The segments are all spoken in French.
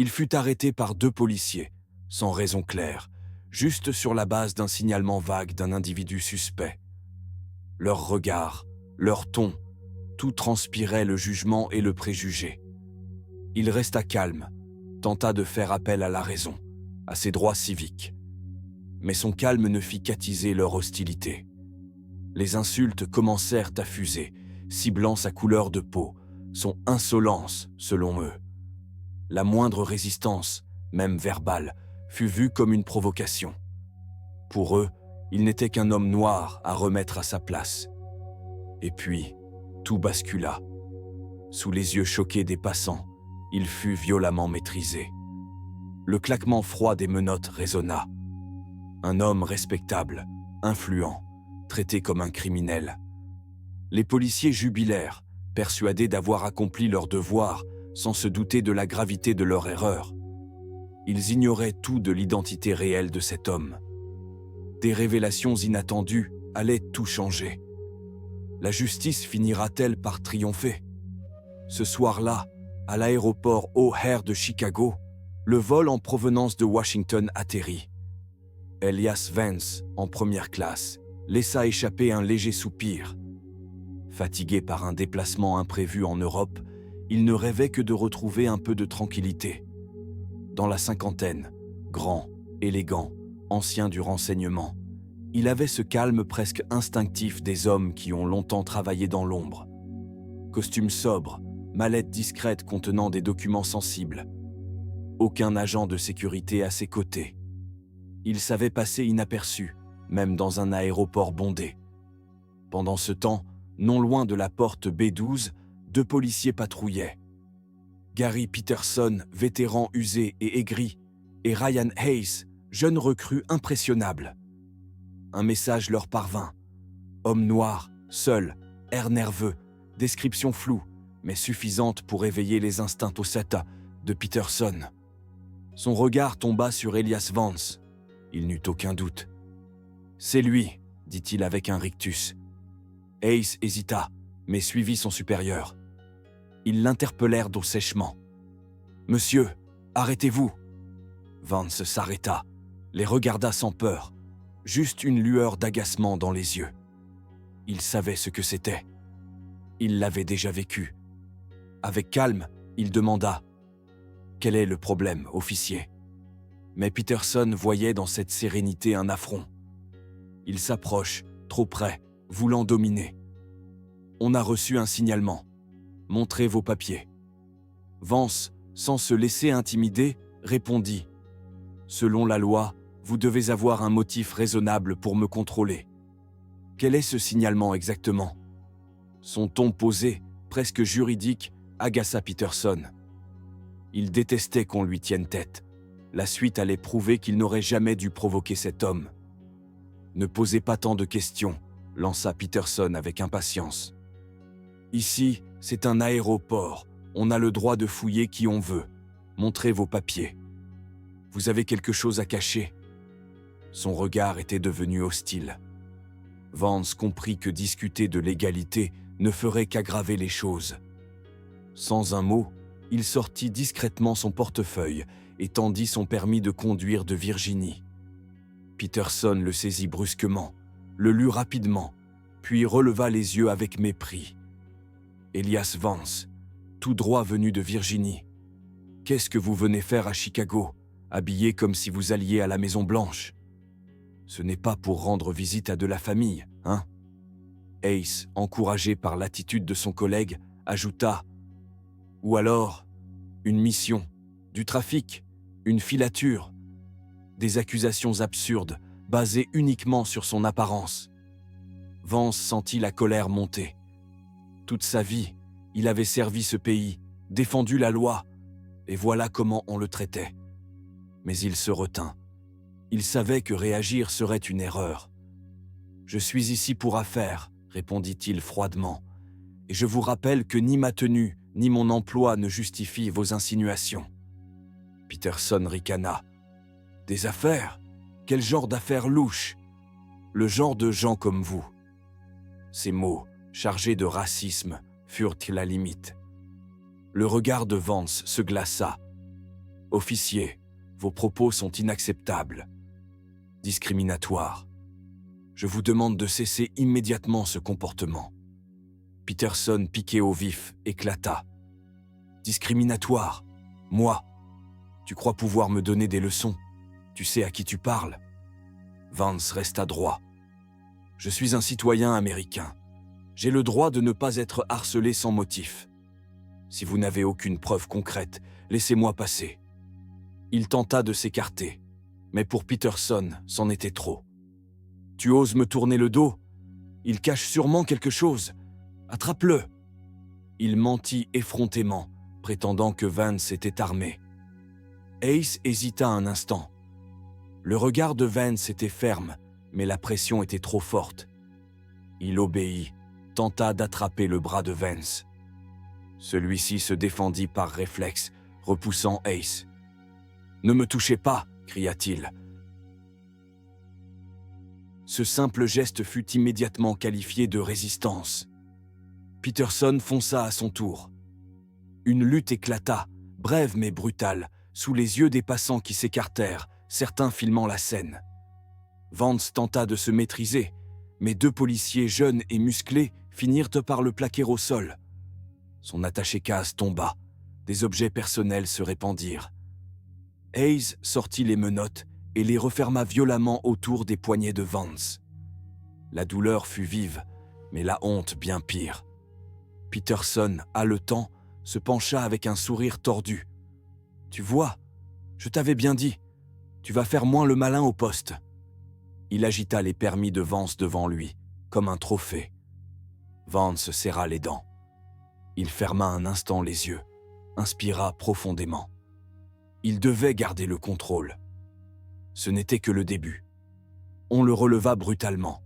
Il fut arrêté par 2 policiers, sans raison claire, juste sur la base d'un signalement vague d'un individu suspect. Leur regard, leur ton, tout transpirait le jugement et le préjugé. Il resta calme, tenta de faire appel à la raison, à ses droits civiques. Mais son calme ne fit qu'attiser leur hostilité. Les insultes commencèrent à fuser, ciblant sa couleur de peau, son insolence, selon eux. La moindre résistance, même verbale, fut vue comme une provocation. Pour eux, il n'était qu'un homme noir à remettre à sa place. Et puis, tout bascula. Sous les yeux choqués des passants, il fut violemment maîtrisé. Le claquement froid des menottes résonna. Un homme respectable, influent, traité comme un criminel. Les policiers jubilèrent, persuadés d'avoir accompli leur devoir, sans se douter de la gravité de leur erreur. Ils ignoraient tout de l'identité réelle de cet homme. Des révélations inattendues allaient tout changer. La justice finira-t-elle par triompher? Ce soir-là, à l'aéroport O'Hare de Chicago, le vol en provenance de Washington atterrit. Elias Vance, en première classe, laissa échapper un léger soupir. Fatigué par un déplacement imprévu en Europe, il ne rêvait que de retrouver un peu de tranquillité. Dans la cinquantaine, grand, élégant, ancien du renseignement, il avait ce calme presque instinctif des hommes qui ont longtemps travaillé dans l'ombre. Costume sobre, mallette discrète contenant des documents sensibles. Aucun agent de sécurité à ses côtés. Il savait passer inaperçu, même dans un aéroport bondé. Pendant ce temps, non loin de la porte B12, 2 policiers patrouillaient. Gary Peterson, vétéran usé et aigri, et Ryan Hayes, jeune recrue impressionnable. Un message leur parvint. Homme noir, seul, air nerveux, description floue, mais suffisante pour éveiller les instincts ossata de Peterson. Son regard tomba sur Elias Vance. Il n'eut aucun doute. « C'est lui », dit-il avec un rictus. Hayes hésita, mais suivit son supérieur. Ils l'interpellèrent d'eau sèchement. « Monsieur, arrêtez-vous !» Vance s'arrêta, les regarda sans peur, juste une lueur d'agacement dans les yeux. Il savait ce que c'était. Il l'avait déjà vécu. Avec calme, il demanda « Quel est le problème, officier ?» Mais Peterson voyait dans cette sérénité un affront. Il s'approche, trop près, voulant dominer. « On a reçu un signalement. Montrez vos papiers. » Vance, sans se laisser intimider, répondit « Selon la loi, vous devez avoir un motif raisonnable pour me contrôler. Quel est ce signalement exactement ?» Son ton posé, presque juridique, agaça Peterson. Il détestait qu'on lui tienne tête. La suite allait prouver qu'il n'aurait jamais dû provoquer cet homme. « Ne posez pas tant de questions », lança Peterson avec impatience. « Ici, c'est un aéroport. On a le droit de fouiller qui on veut. Montrez vos papiers. Vous avez quelque chose à cacher ?» Son regard était devenu hostile. Vance comprit que discuter de légalité ne ferait qu'aggraver les choses. Sans un mot, il sortit discrètement son portefeuille et tendit son permis de conduire de Virginie. Peterson le saisit brusquement, le lut rapidement, puis releva les yeux avec mépris. « Elias Vance, tout droit venu de Virginie. Qu'est-ce que vous venez faire à Chicago, habillé comme si vous alliez à la Maison-Blanche? Ce n'est pas pour rendre visite à de la famille, hein ?» Hayes, encouragé par l'attitude de son collègue, ajouta « Ou alors, une mission, du trafic, une filature, des accusations absurdes, basées uniquement sur son apparence. » Vance sentit la colère monter. Toute sa vie, il avait servi ce pays, défendu la loi, et voilà comment on le traitait. Mais il se retint. Il savait que réagir serait une erreur. « Je suis ici pour affaires », répondit-il froidement, « et je vous rappelle que ni ma tenue, ni mon emploi ne justifient vos insinuations. » Peterson ricana. « Des affaires? Quel genre d'affaires louches? Le genre de gens comme vous. » Ces mots, chargés de racisme, furent la limite. Le regard de Vance se glaça. Officier, vos propos sont inacceptables. Discriminatoires. Je vous demande de cesser immédiatement ce comportement. Peterson, piqué au vif, éclata. Discriminatoire. Moi. Tu crois pouvoir me donner des leçons? Tu sais à qui tu parles? Vance resta droit. Je suis un citoyen américain. J'ai le droit de ne pas être harcelé sans motif. Si vous n'avez aucune preuve concrète, laissez-moi passer. Il tenta de s'écarter, mais pour Peterson, c'en était trop. Tu oses me tourner le dos? Il cache sûrement quelque chose. Attrape-le. Il mentit effrontément, prétendant que Vance était armé. Ace hésita un instant. Le regard de Vance était ferme, mais la pression était trop forte. Il obéit, tenta d'attraper le bras de Vance. Celui-ci se défendit par réflexe, repoussant Ace. « Ne me touchez pas !» cria-t-il. Ce simple geste fut immédiatement qualifié de résistance. Peterson fonça à son tour. Une lutte éclata, brève mais brutale, sous les yeux des passants qui s'écartèrent, certains filmant la scène. Vance tenta de se maîtriser, mais deux policiers jeunes et musclés finirent par le plaquer au sol. Son attaché-case tomba, des objets personnels se répandirent. Hayes sortit les menottes et les referma violemment autour des poignets de Vance. La douleur fut vive, mais la honte bien pire. Peterson, haletant, se pencha avec un sourire tordu. « Tu vois, je t'avais bien dit, tu vas faire moins le malin au poste. » Il agita les permis de Vance devant lui, comme un trophée. Vance serra les dents. Il ferma un instant les yeux, inspira profondément. Il devait garder le contrôle. Ce n'était que le début. On le releva brutalement.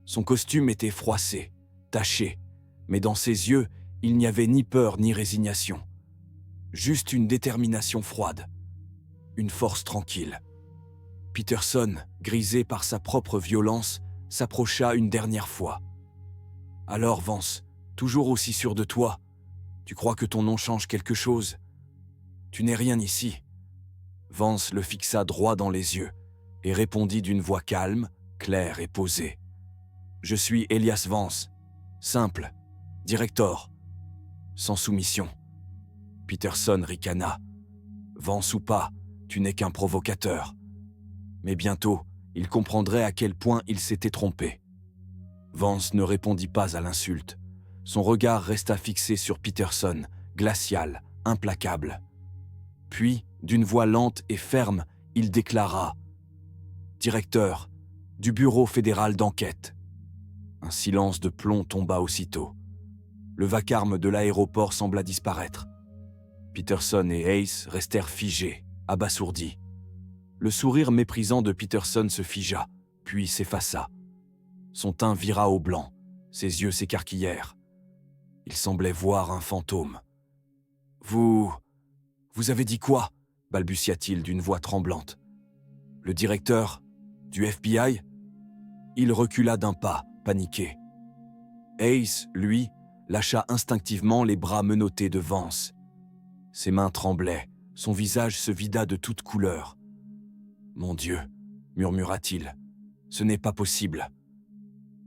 Son costume était froissé, taché, mais dans ses yeux, il n'y avait ni peur ni résignation. Juste une détermination froide, une force tranquille. Peterson, grisé par sa propre violence, s'approcha une dernière fois. « Alors, Vance, toujours aussi sûr de toi, tu crois que ton nom change quelque chose? Tu n'es rien ici. » Vance le fixa droit dans les yeux et répondit d'une voix calme, claire et posée. « Je suis Elias Vance, simple, directeur, sans soumission. » Peterson ricana. « Vance ou pas, tu n'es qu'un provocateur. » Mais bientôt, il comprendrait à quel point il s'était trompé. Vance ne répondit pas à l'insulte. Son regard resta fixé sur Peterson, glacial, implacable. Puis, d'une voix lente et ferme, il déclara « Directeur, du Bureau fédéral d'enquête. » Un silence de plomb tomba aussitôt. Le vacarme de l'aéroport sembla disparaître. Peterson et Ace restèrent figés, abasourdis. Le sourire méprisant de Peterson se figea, puis s'effaça. Son teint vira au blanc, ses yeux s'écarquillèrent. Il semblait voir un fantôme. « Vous avez dit quoi ?» balbutia-t-il d'une voix tremblante. « Le directeur du FBI ?» Il recula d'un pas, paniqué. Ace, lui, lâcha instinctivement les bras menottés de Vance. Ses mains tremblaient, son visage se vida de toute couleur. « Mon Dieu !» murmura-t-il. « Ce n'est pas possible. »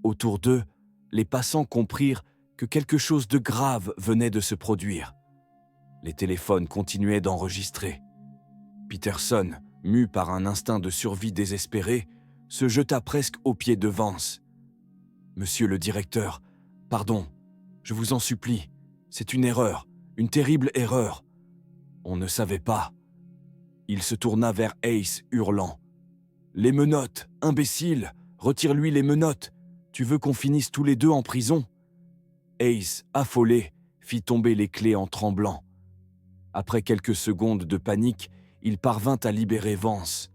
Autour d'eux, les passants comprirent que quelque chose de grave venait de se produire. Les téléphones continuaient d'enregistrer. Peterson, mu par un instinct de survie désespéré, se jeta presque aux pieds de Vance. « Monsieur le directeur, pardon, je vous en supplie, c'est une erreur, une terrible erreur. On ne savait pas. » Il se tourna vers Ace, hurlant. « Les menottes, imbécile, retire-lui les menottes. Tu veux qu'on finisse tous les deux en prison ?» Ace, affolé, fit tomber les clés en tremblant. Après quelques secondes de panique, il parvint à libérer Vance.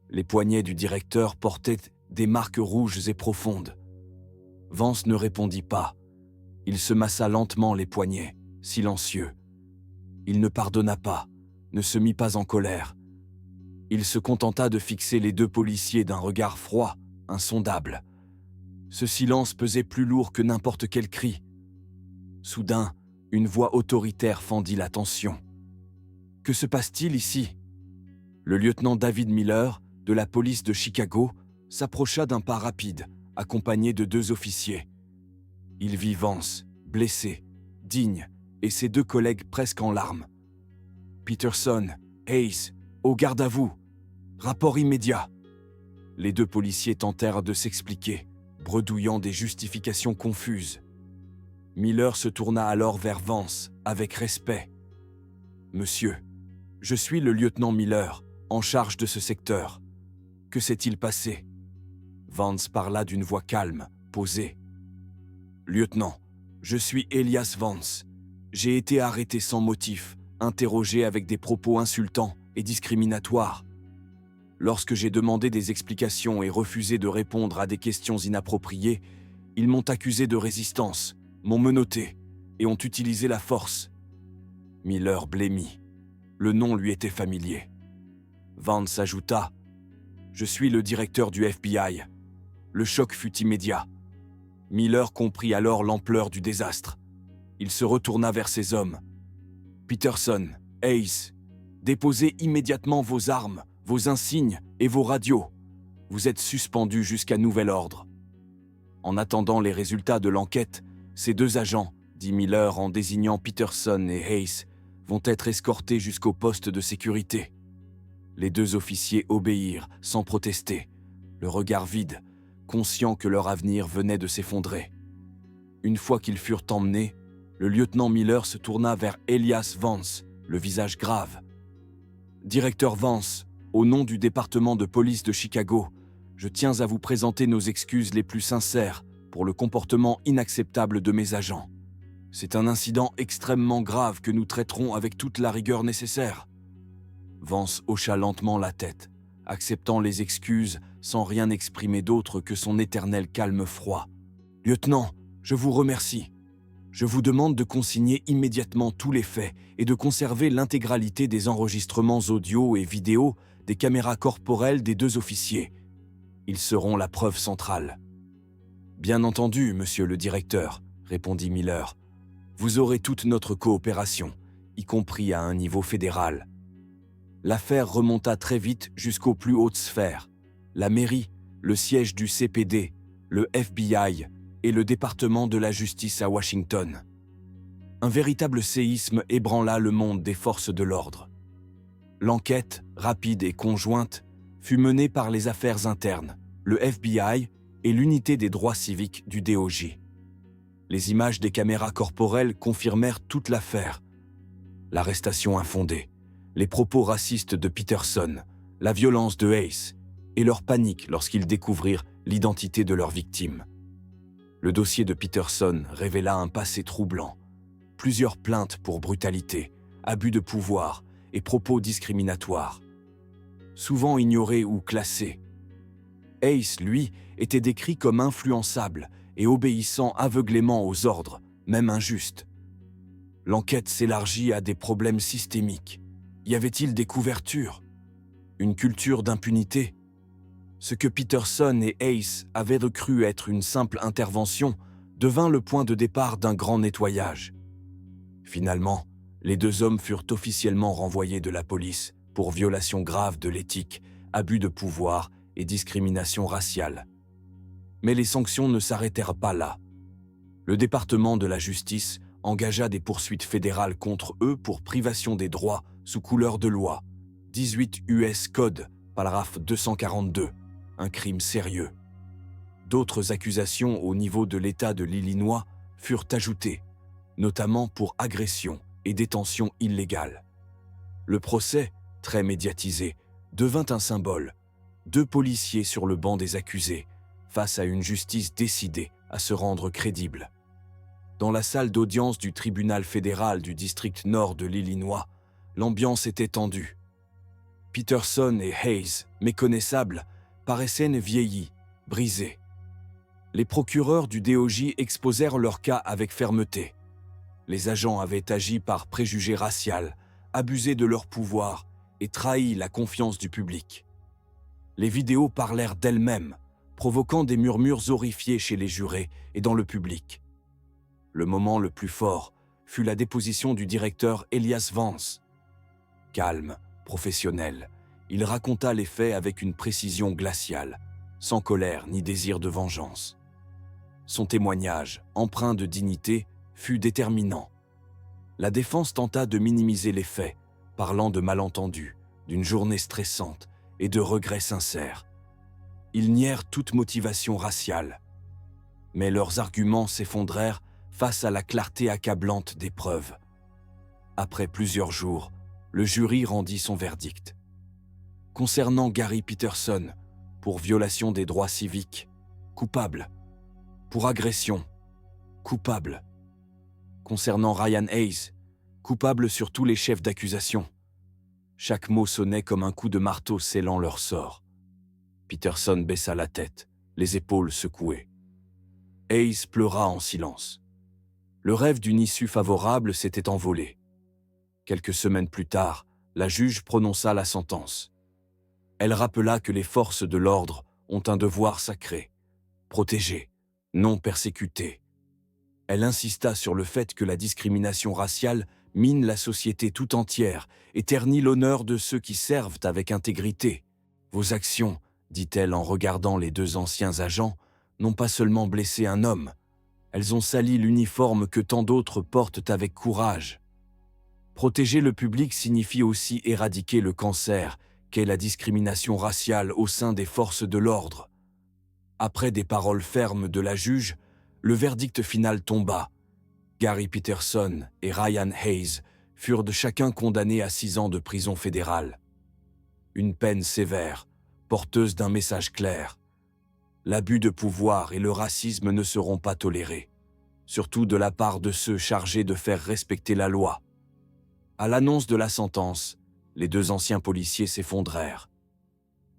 Les poignets du directeur portaient des marques rouges et profondes. Vance ne répondit pas. Il se massa lentement les poignets, silencieux. Il ne pardonna pas, ne se mit pas en colère. Il se contenta de fixer les deux policiers d'un regard froid, insondable. Ce silence pesait plus lourd que n'importe quel cri. Soudain, une voix autoritaire fendit la tension. Que se passe-t-il ici ?» Le lieutenant David Miller, de la police de Chicago, s'approcha d'un pas rapide, accompagné de 2 officiers. Il vit Vance, blessé, digne, et ses 2 collègues presque en larmes. « Peterson, Hayes, au garde à vous. Rapport immédiat. » Les 2 policiers tentèrent de s'expliquer, bredouillant des justifications confuses. Miller se tourna alors vers Vance, avec respect. « Monsieur, je suis le lieutenant Miller, en charge de ce secteur. Que s'est-il passé ?» Vance parla d'une voix calme, posée. « Lieutenant, je suis Elias Vance. J'ai été arrêté sans motif, interrogé avec des propos insultants et discriminatoires. Lorsque j'ai demandé des explications et refusé de répondre à des questions inappropriées, ils m'ont accusé de résistance, m'ont menotté et ont utilisé la force. » Miller blêmit. Le nom lui était familier. Vance ajouta « Je suis le directeur du FBI. » Le choc fut immédiat. Miller comprit alors l'ampleur du désastre. Il se retourna vers ses hommes. « Peterson, Hayes, déposez immédiatement vos armes, vos insignes et vos radios. Vous êtes suspendus jusqu'à nouvel ordre. » En attendant les résultats de l'enquête, ces 2 agents, dit Miller en désignant Peterson et Hayes, vont être escortés jusqu'au poste de sécurité. Les 2 officiers obéirent, sans protester, le regard vide, conscients que leur avenir venait de s'effondrer. Une fois qu'ils furent emmenés, le lieutenant Miller se tourna vers Elias Vance, le visage grave. « Directeur Vance, au nom du département de police de Chicago, je tiens à vous présenter nos excuses les plus sincères pour le comportement inacceptable de mes agents. C'est un incident extrêmement grave que nous traiterons avec toute la rigueur nécessaire. » Vance hocha lentement la tête, acceptant les excuses sans rien exprimer d'autre que son éternel calme froid. « Lieutenant, je vous remercie. Je vous demande de consigner immédiatement tous les faits et de conserver l'intégralité des enregistrements audio et vidéo des caméras corporelles des 2 officiers. Ils seront la preuve centrale. »« Bien entendu, monsieur le directeur, » répondit Miller. « Vous aurez toute notre coopération, y compris à un niveau fédéral. » L'affaire remonta très vite jusqu'aux plus hautes sphères. La mairie, le siège du CPD, le FBI et le département de la justice à Washington. Un véritable séisme ébranla le monde des forces de l'ordre. L'enquête, rapide et conjointe, fut menée par les affaires internes, le FBI et l'unité des droits civiques du DOJ. Les images des caméras corporelles confirmèrent toute l'affaire. L'arrestation infondée, les propos racistes de Peterson, la violence de Hayes et leur panique lorsqu'ils découvrirent l'identité de leur victime. Le dossier de Peterson révéla un passé troublant. Plusieurs plaintes pour brutalité, abus de pouvoir et propos discriminatoires. Souvent ignorés ou classés. Hayes, lui, était décrit comme influençable et obéissant aveuglément aux ordres, même injustes. L'enquête s'élargit à des problèmes systémiques. Y avait-il des couvertures? Une culture d'impunité? Ce que Peterson et Hayes avaient cru être une simple intervention devint le point de départ d'un grand nettoyage. Finalement, les 2 hommes furent officiellement renvoyés de la police pour violation grave de l'éthique, abus de pouvoir et discrimination raciale. Mais les sanctions ne s'arrêtèrent pas là. Le département de la justice engagea des poursuites fédérales contre eux pour privation des droits sous couleur de loi, 18 US Code, paragraphe 242, un crime sérieux. D'autres accusations au niveau de l'État de l'Illinois furent ajoutées, notamment pour agression et détention illégale. Le procès, très médiatisé, devint un symbole. 2 policiers sur le banc des accusés, face à une justice décidée à se rendre crédible. Dans la salle d'audience du tribunal fédéral du district nord de l'Illinois, l'ambiance était tendue. Peterson et Hayes, méconnaissables, paraissaient vieillis, brisés. Les procureurs du DOJ exposèrent leur cas avec fermeté. Les agents avaient agi par préjugé racial, abusé de leur pouvoir et trahi la confiance du public. Les vidéos parlèrent d'elles-mêmes, provoquant des murmures horrifiés chez les jurés et dans le public. Le moment le plus fort fut la déposition du directeur Elias Vance. Calme, professionnel, il raconta les faits avec une précision glaciale, sans colère ni désir de vengeance. Son témoignage, empreint de dignité, fut déterminant. La défense tenta de minimiser les faits, parlant de malentendus, d'une journée stressante et de regrets sincères. Ils nièrent toute motivation raciale. Mais leurs arguments s'effondrèrent face à la clarté accablante des preuves. Après plusieurs jours, le jury rendit son verdict. Concernant Gary Peterson, pour violation des droits civiques, coupable. Pour agression, coupable. Concernant Ryan Hayes, coupable sur tous les chefs d'accusation. Chaque mot sonnait comme un coup de marteau scellant leur sort. Peterson baissa la tête, les épaules secouées. Hayes pleura en silence. Le rêve d'une issue favorable s'était envolé. Quelques semaines plus tard, la juge prononça la sentence. Elle rappela que les forces de l'ordre ont un devoir sacré, protéger, non persécuter. Elle insista sur le fait que la discrimination raciale mine la société tout entière et ternit l'honneur de ceux qui servent avec intégrité. Vos actions, dit-elle en regardant les deux anciens agents, n'ont pas seulement blessé un homme, elles ont sali l'uniforme que tant d'autres portent avec courage. Protéger le public signifie aussi éradiquer le cancer qu'est la discrimination raciale au sein des forces de l'ordre. Après des paroles fermes de la juge, le verdict final tomba. Gary Peterson et Ryan Hayes furent de chacun condamnés à 6 ans de prison fédérale. Une peine sévère, porteuse d'un message clair. L'abus de pouvoir et le racisme ne seront pas tolérés, surtout de la part de ceux chargés de faire respecter la loi. À l'annonce de la sentence, les deux anciens policiers s'effondrèrent.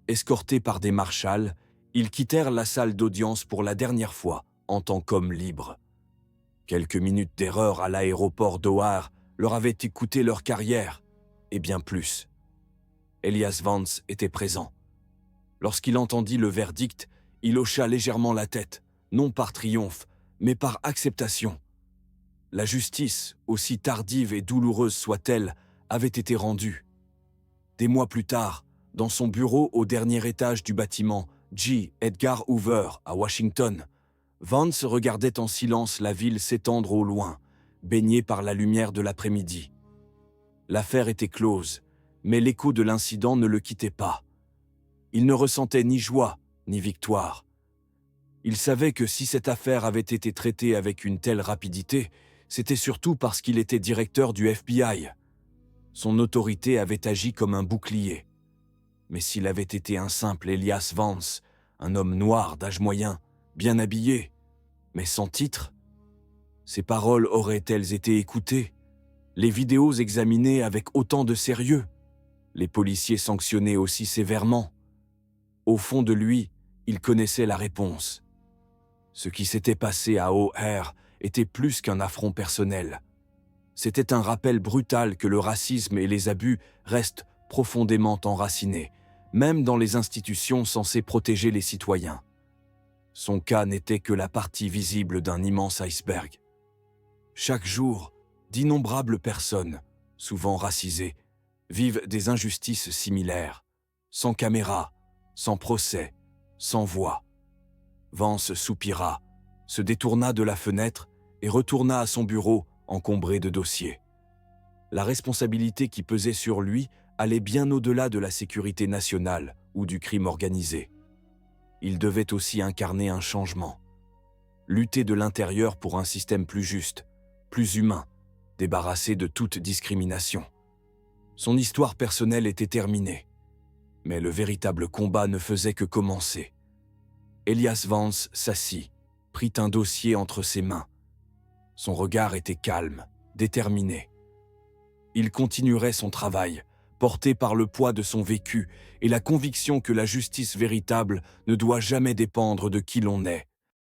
Escortés par des marshals, ils quittèrent la salle d'audience pour la dernière fois en tant qu'hommes libres. Quelques minutes d'erreur à l'aéroport d'O'Hare leur avaient coûté leur carrière, et bien plus. Elias Vance était présent. Lorsqu'il entendit le verdict, il hocha légèrement la tête, non par triomphe, mais par acceptation. La justice, aussi tardive et douloureuse soit-elle, avait été rendue. Des mois plus tard, dans son bureau au dernier étage du bâtiment J. Edgar Hoover à Washington, Vance regardait en silence la ville s'étendre au loin, baignée par la lumière de l'après-midi. L'affaire était close, mais l'écho de l'incident ne le quittait pas. Il ne ressentait ni joie, ni victoire. Il savait que si cette affaire avait été traitée avec une telle rapidité, c'était surtout parce qu'il était directeur du FBI. Son autorité avait agi comme un bouclier. Mais s'il avait été un simple Elias Vance, un homme noir d'âge moyen, bien habillé, mais sans titre, ses paroles auraient-elles été écoutées, les vidéos examinées avec autant de sérieux, les policiers sanctionnés aussi sévèrement? Au fond de lui, il connaissait la réponse. Ce qui s'était passé à O'Hare était plus qu'un affront personnel. C'était un rappel brutal que le racisme et les abus restent profondément enracinés, même dans les institutions censées protéger les citoyens. Son cas n'était que la partie visible d'un immense iceberg. Chaque jour, d'innombrables personnes, souvent racisées, vivent des injustices similaires, sans caméra, sans procès, sans voix. Vance soupira, se détourna de la fenêtre et retourna à son bureau encombré de dossiers. La responsabilité qui pesait sur lui allait bien au-delà de la sécurité nationale ou du crime organisé. Il devait aussi incarner un changement, lutter de l'intérieur pour un système plus juste, plus humain, débarrassé de toute discrimination. Son histoire personnelle était terminée, mais le véritable combat ne faisait que commencer. Elias Vance s'assit, prit un dossier entre ses mains. Son regard était calme, déterminé. Il continuerait son travail, porté par le poids de son vécu et la conviction que la justice véritable ne doit jamais dépendre de qui l'on est,